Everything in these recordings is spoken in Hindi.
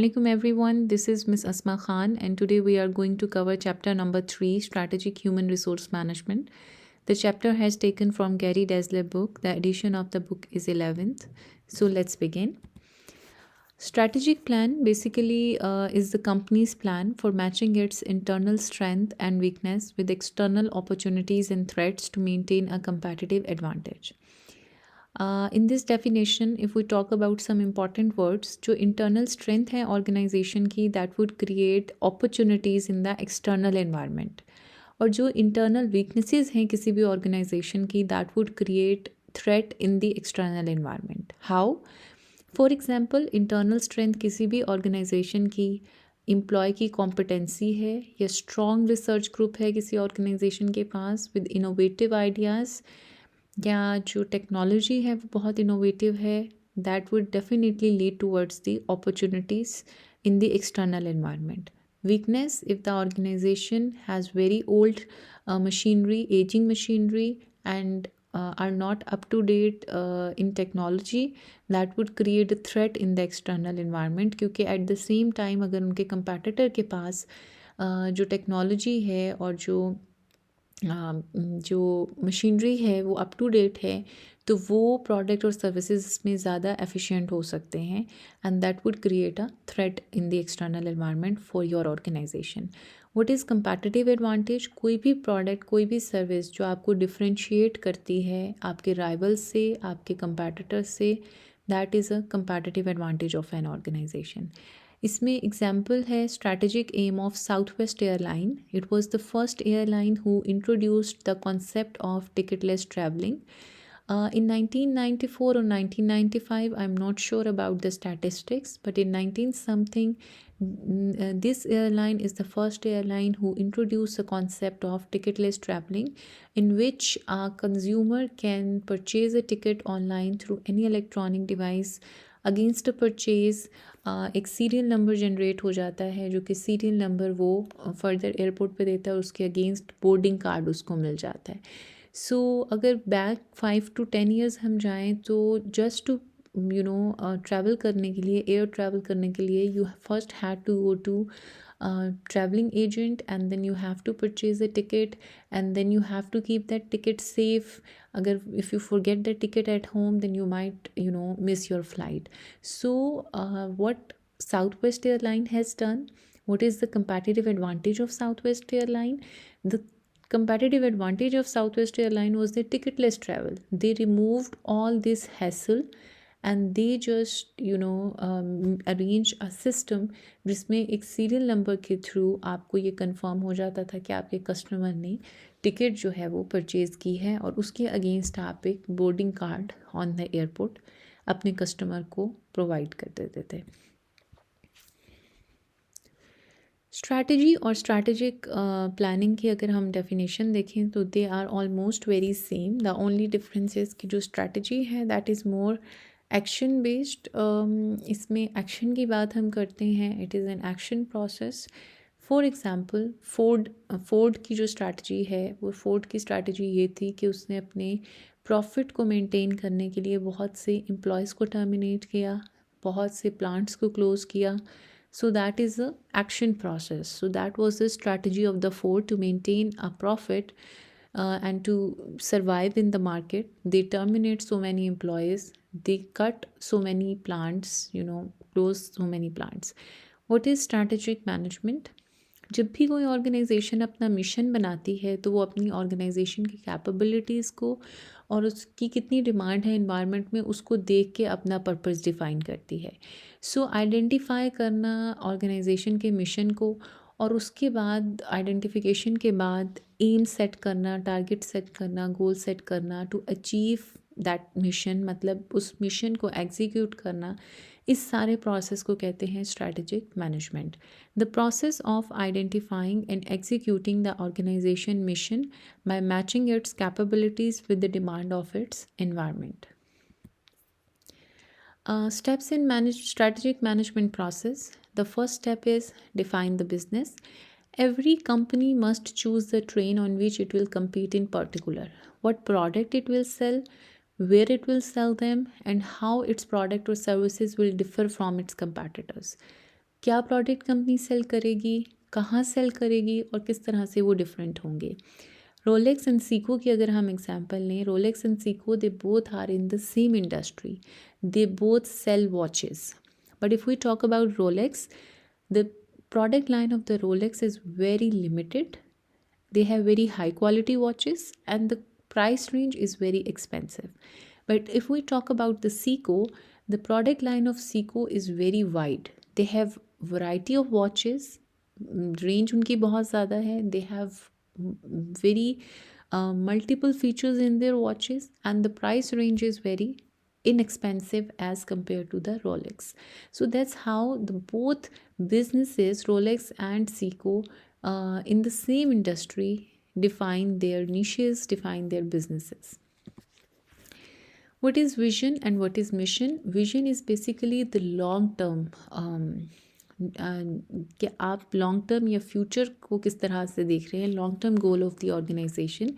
Alaikum everyone, this is Miss Asma Khan, and today we are going to cover chapter number 3, Strategic Human Resource Management. The chapter has taken from Gary Dassler book. The edition of the book is 11th. So let's begin. Strategic plan basically is the company's plan for matching its internal strength and weakness with external opportunities and threats to maintain a competitive advantage. In this definition, if we talk about some important words, जो internal strength है organization की, that would create opportunities in the external environment. और जो internal weaknesses हैं किसी भी organization की, that would create threat in the external environment. How? For example, internal strength किसी भी organization की एम्प्लॉय की कॉम्पिटेंसी है या स्ट्रॉन्ग रिसर्च ग्रुप है किसी ऑर्गेनाइजेशन के पास विद इनोवेटिव आइडियाज़, या जो टेक्नोलॉजी है वो बहुत इनोवेटिव है, that would definitely lead towards the opportunities in the external environment. Weakness, if the organization has very old machinery, aging machinery, and are not up to date in technology, that would create a threat in the external environment. क्योंकि at the same time अगर उनके competitor के पास जो टेक्नोलॉजी है और जो मशीनरी है वो अप टू डेट है, तो वो प्रोडक्ट और सर्विसेज में ज़्यादा एफिशिएंट हो सकते हैं, and that would create a threat in the external environment for your organization. What is competitive advantage? कोई भी प्रोडक्ट, कोई भी सर्विस जो आपको डिफरेंशिएट करती है आपके राइवल्स से, आपके कंपैटिटर से, that is a competitive advantage of an organization. इसमें एग्जाम्पल है strategic aim of Southwest airline. It was the first airline who introduced the concept of ticketless travelling. In 1994 or 1995, I'm not sure about the statistics, but in 19 something, this airline is the first airline who introduced the concept of ticketless traveling, in which a consumer can purchase a ticket online through any electronic device. Against a purchase एक सीरियल नंबर जनरेट हो जाता है, जो कि सीरियल नंबर वो फर्दर एयरपोर्ट पे देता है और उसके अगेंस्ट बोर्डिंग कार्ड उसको मिल जाता है. सो अगर बैक 5 to 10 years हम जाएं तो जस्ट टू ट्रैवल करने के लिए, एयर ट्रैवल करने के लिए, you first had to go to traveling agent, and then you have to purchase a ticket, and then you have to keep that ticket safe. Agar if you forget the ticket at home, then you might miss your flight. So what Southwest Airline has done, what is the competitive advantage of Southwest Airline? The competitive advantage of Southwest Airline was the ticketless travel. They removed all this hassle, and they just arrange a system जिसमें एक सीरियल नंबर के थ्रू आपको ये कंफर्म हो जाता था कि आपके कस्टमर ने टिकट जो है वो परचेज़ की है, और उसके अगेंस्ट आप एक boarding card on the airport अपने कस्टमर को प्रोवाइड कर देते थे. स्ट्रैटेजी और स्ट्रैटेजिक प्लानिंग की अगर हम डेफिनेशन देखें तो they are almost very same. The only difference is कि जो स्ट्रैटेजी है that is more action based. इसमें एक्शन की बात हम करते हैं. It is an action process. For example Ford की जो स्ट्रैटेजी है, वो फोर्ड की स्ट्रैटेजी ये थी कि उसने अपने प्रॉफिट को मेंटेन करने के लिए बहुत से एम्प्लॉयज़ को टर्मिनेट किया, बहुत से प्लांट्स को क्लोज़ किया. So that is the action process. So that was the strategy of the Ford to maintain a profit and to survive in the market. They terminate so many employees. They cut so many plants, close so many plants. What is strategic management? जब भी कोई ऑर्गेनाइजेशन अपना मिशन बनाती है तो वो अपनी ऑर्गेनाइजेशन की कैपेबिलिटीज़ को और उसकी कितनी डिमांड है इन्वायरमेंट में, उसको देख के अपना पर्पस डिफ़ाइन करती है. सो आइडेंटिफाई करना ऑर्गेनाइजेशन के मिशन को, और उसके बाद आइडेंटिफिकेशन के बाद एम सेट करना, टारगेट सेट करना, गोल सेट करना टू अचीव दैट मिशन, मतलब उस मिशन को एग्जीक्यूट करना. इस सारे प्रोसेस को कहते हैं strategic management. The process of identifying and executing the organization mission by matching its capabilities with the demand of its environment. Steps in strategic management process. The first step is define the business. Every company must choose the train on which it will compete in particular, what product it will sell, where it will sell them, and how its product or services will differ from its competitors. क्या प्रोडक्ट कंपनी सेल करेगी, कहाँ सेल करेगी और किस तरह से वो डिफरेंट होंगे। रोलेक्स एंड सीको की अगर हम एग्जांपल लें, Rolex and Seiko they both are in the same industry, they both sell watches, but if we talk about Rolex, the product line of the Rolex is very limited. They have very high quality watches and the price range is very expensive. But if we talk about the Seiko, the product line of Seiko is very wide. They have variety of watches, range उनकी बहुत ज़्यादा है. They have very multiple features in their watches and the price range is very inexpensive as compared to the Rolex. So that's how the both businesses, Rolex and Seiko, in the same industry, define their niches, define their businesses. What is vision and what is mission? Vision is basically the long term. कि आप लॉन्ग टर्म या फ्यूचर को किस तरह से देख रहे हैं, long term goal of the organization.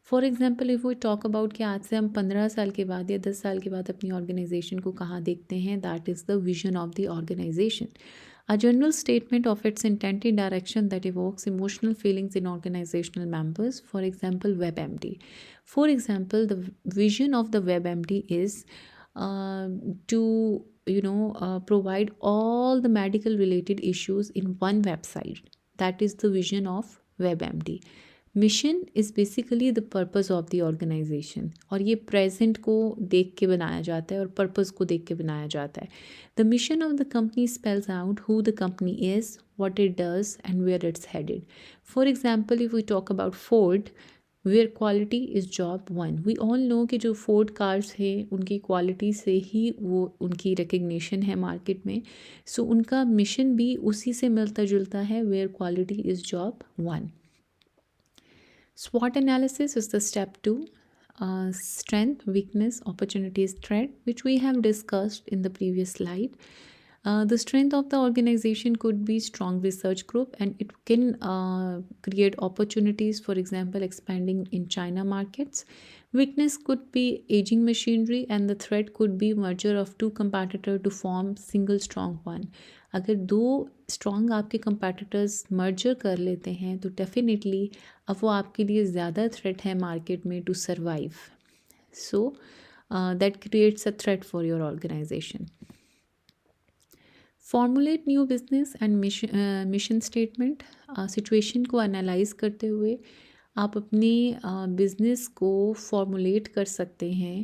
For example if we talk about कि आज से हम 15 साल के बाद या 10 साल के बाद अपनी ऑर्गेनाइजेशन को कहाँ देखते हैं, that is the vision of the organization. A general statement of its intended direction that evokes emotional feelings in organizational members, for example, WebMD. For example, the vision of the WebMD is to provide all the medical related issues in one website. That is the vision of WebMD. Mission is basically the purpose of the organization, और ये प्रेजेंट को देख के बनाया जाता है और पर्पज़ को देख के बनाया जाता है. The mission of the company spells out who the company is, what it does and where it's headed. For example if we talk about Ford, where quality is job one. We all know कि जो फोर्ड कार्स है उनकी क्वालिटी से ही वो उनकी रिकग्निशन है मार्केट में. सो उनका मिशन भी उसी से मिलता जुलता है, where quality is job one. SWOT analysis is the step 2. Strength, weakness, opportunities, threat, which we have discussed in the previous slide. The strength of the organization could be strong research group and it can create opportunities, for example, expanding in China markets. Weakness could be aging machinery and the threat could be merger of two competitors to form single strong one. अगर दो स्ट्रॉन्ग आपके कंपेटिटर्स मर्जर कर लेते हैं तो डेफिनेटली अब वो आपके लिए ज़्यादा थ्रेट है मार्केट में to survive. So that creates a threat for your organisation. Formulate new business and mission statement. Situation को एनालाइज करते हुए आप अपने बिज़नेस को फॉर्मुलेट कर सकते हैं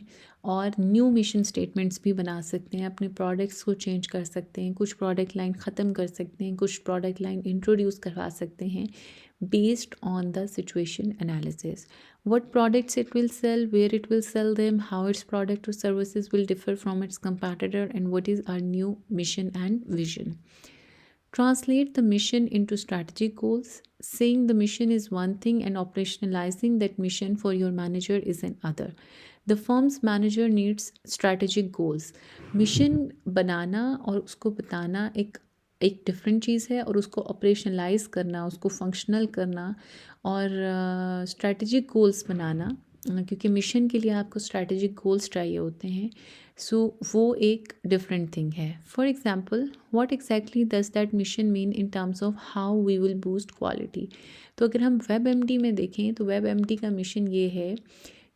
और न्यू मिशन स्टेटमेंट्स भी बना सकते हैं. अपने प्रोडक्ट्स को चेंज कर सकते हैं, कुछ प्रोडक्ट लाइन ख़त्म कर सकते हैं, कुछ प्रोडक्ट लाइन इंट्रोड्यूस करवा सकते हैं based on the situation analysis. What products it will sell, where it will sell them, how its product or services will differ from its competitor, and what is our new mission and vision. Translate the mission into strategic goals. Saying the mission is one thing and operationalizing that mission for your manager is another. The firm's manager needs strategic goals. Mission बनाना और उसको बताना एक डिफरेंट चीज़ है, और उसको ऑपरेशनलाइज करना, उसको फंक्शनल करना और स्ट्रैटेजिक गोल्स बनाना, क्योंकि मिशन के लिए आपको स्ट्रैटेजिक गोल्स चाहिए होते हैं. सो वो एक डिफरेंट थिंग है. For example, what exactly does that mission mean in terms of how we will boost quality. तो अगर हम WebMD में देखें तो WebMD का मिशन ये है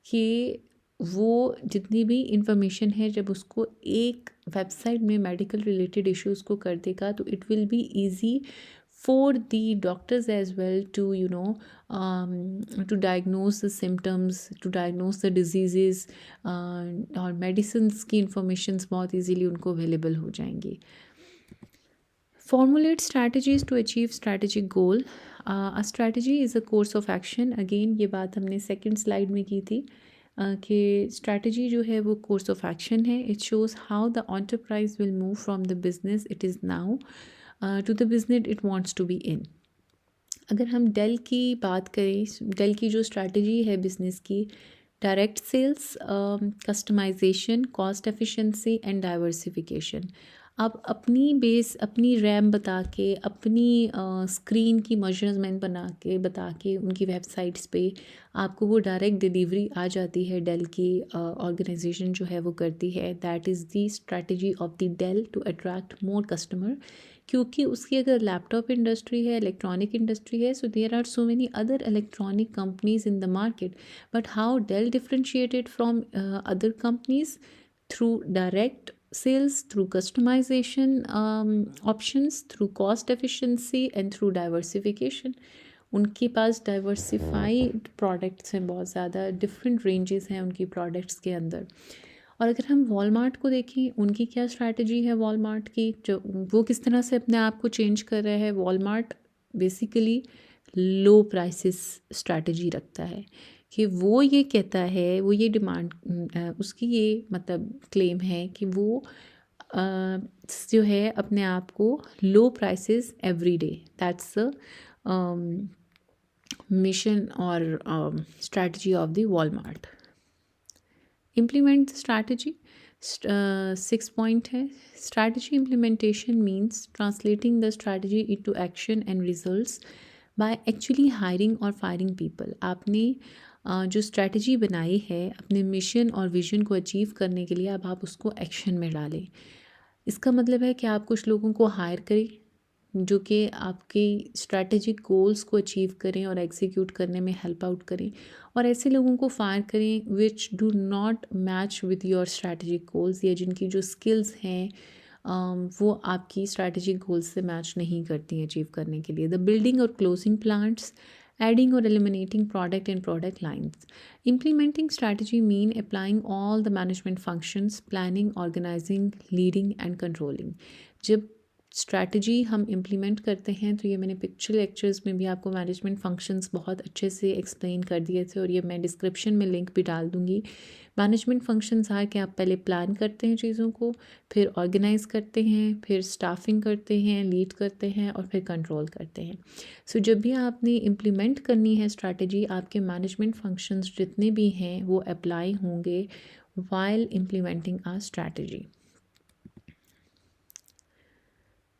कि वो जितनी भी इंफॉर्मेशन है जब उसको एक वेबसाइट में मेडिकल रिलेटेड इश्यूज़ को कर देगा तो it will be easy for the doctors as well to to diagnose the symptoms, to diagnose the disease, और मेडिसिन्स की इंफॉर्मेशंस बहुत ईजीली उनको अवेलेबल हो जाएंगी. Formulate strategies to achieve strategic goal. A strategy is a course of action. Again ये बात हमने सेकेंड स्लाइड में की थी कि स्ट्रैटेजी जो है वो कोर्स ऑफ एक्शन है. It shows how the enterprise will move from the business it is now to the business it wants to be in. अगर हम डेल की बात करें, डेल की जो स्ट्रैटेजी है बिजनेस की, direct sales, customisation, cost efficiency and diversification. आप अपनी बेस, अपनी रैम बता के, अपनी स्क्रीन की मेजरमेंट बता के उनकी वेबसाइट्स पे आपको वो डायरेक्ट डिलीवरी आ जाती है. डेल की ऑर्गेनाइजेशन जो है वो करती है. That is the strategy of the Dell to attract more customer. क्योंकि उसकी अगर लैपटॉप इंडस्ट्री है, इलेक्ट्रॉनिक इंडस्ट्री है, so there are so many other electronic companies in the market. But how Dell differentiated from other companies? Through direct sales, through customization options, through cost efficiency and through diversification. उनके पास डाइवर्सिफाइड प्रोडक्ट्स हैं, बहुत ज़्यादा डिफरेंट रेंजेस हैं उनकी प्रोडक्ट्स के अंदर. और अगर हम वॉलमार्ट को देखें, उनकी क्या स्ट्रैटेजी है वॉलमार्ट की, जो वो किस तरह से अपने आप को चेंज कर रहा है. Walmart basically low prices strategy रखता है कि वो ये कहता है, वो ये डिमांड, उसकी ये मतलब क्लेम है कि वो जो है अपने आप को low prices every day. That's the mission और strategy of the Walmart. Implement strategy. 6 point है. Strategy implementation means translating the strategy into action and results by actually hiring और फायरिंग पीपल. आपने जो स्ट्रैटेजी बनाई है अपने मिशन और विजन को अचीव करने के लिए, अब आप उसको एक्शन में डालें. इसका मतलब है कि आप कुछ लोगों को हायर करें जो कि आपके स्ट्रैटेजिक गोल्स को अचीव करें और एग्जीक्यूट करने में हेल्प आउट करें, और ऐसे लोगों को फायर करें which do not match with your strategic goals, या जिनकी जो स्किल्स हैं वो आपकी स्ट्रैटेजिक गोल्स से मैच नहीं करती हैं अचीव करने के लिए. द बिल्डिंग और closing plants, adding or eliminating product and product lines. Implementing strategy mean applying all the management functions, planning, organizing, leading and controlling. जब स्ट्रैटेजी हम इम्प्लीमेंट करते हैं तो ये मैंने पिक्चर लेक्चर्स में भी आपको मैनेजमेंट फंक्शंस बहुत अच्छे से एक्सप्लेन कर दिए थे, और ये मैं डिस्क्रिप्शन में लिंक भी डाल दूँगी. मैनेजमेंट फंक्शंस है कि आप पहले प्लान करते हैं चीज़ों को, फिर ऑर्गेनाइज करते हैं, फिर स्टाफिंग करते हैं, लीड करते हैं और फिर कंट्रोल करते हैं. सो जब भी आपने इम्प्लीमेंट करनी है स्ट्रैटेजी, आपके मैनेजमेंट फंक्शंस जितने भी हैं वो अप्लाई होंगे while implementing a strategy.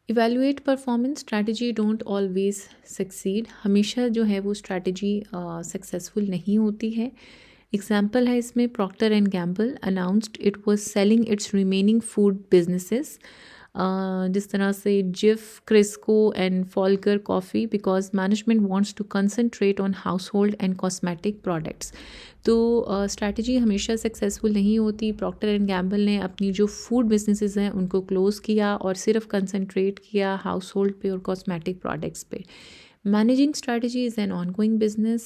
Evaluate performance. Strategy don't always succeed. हमेशा जो है वो स्ट्रैटेजी सक्सेसफुल नहीं होती है. एग्जाम्पल है इसमें, Procter and Gamble announced it was selling its remaining food businesses. जिस तरह से Jif, Crisco and Folgers coffee, because management wants to concentrate on household and cosmetic products. तो स्ट्रैटेजी हमेशा सक्सेसफुल नहीं होती. प्रॉक्टर एंड गैम्बल ने अपनी जो फूड बिजनेसेस हैं उनको क्लोज़ किया और सिर्फ कंसंट्रेट किया हाउस होल्ड पे और कॉस्मेटिक प्रोडक्ट्स पे. Managing strategy is an ongoing business.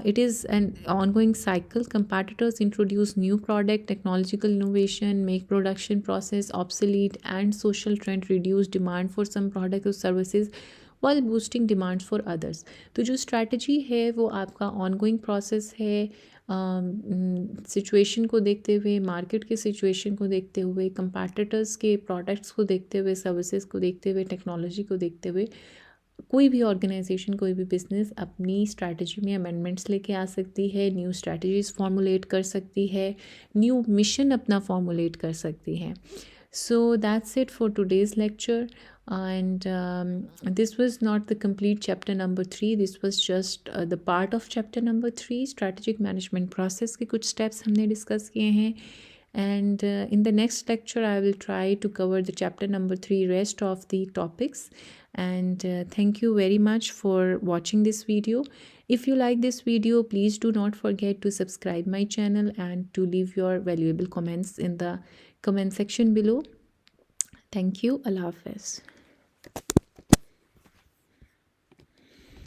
It is an ongoing cycle. Competitors introduce new product, technological innovation, make production process obsolete, and social trend reduce demand for some products or services while boosting demands for others. तो जो strategy है वो आपका ongoing process है. सिचुएशन को देखते हुए, मार्केट के सिचुएशन को देखते हुए, कंपैटिटर्स के प्रोडक्ट्स को देखते हुए, सर्विसेज को देखते हुए, टेक्नोलॉजी को देखते हुए, कोई भी ऑर्गेनाइजेशन, कोई भी बिजनेस अपनी स्ट्रैटेजी में अमेंडमेंट्स लेके आ सकती है, न्यू स्ट्रैटेजीज फॉर्मुलेट कर सकती है, न्यू मिशन अपना फॉर्मुलेट कर सकती है. So that's it for today's lecture. and this was not the complete chapter number 3. This was just the part of chapter number 3. strategic management process के कुछ steps हमने discuss किए हैं. And in the next lecture I will try to cover the chapter number 3 rest of the topics. And thank you very much for watching this video. If you like this video, please do not forget to subscribe my channel and to leave your valuable comments in the comment section below. Thank you. Allah Hafiz.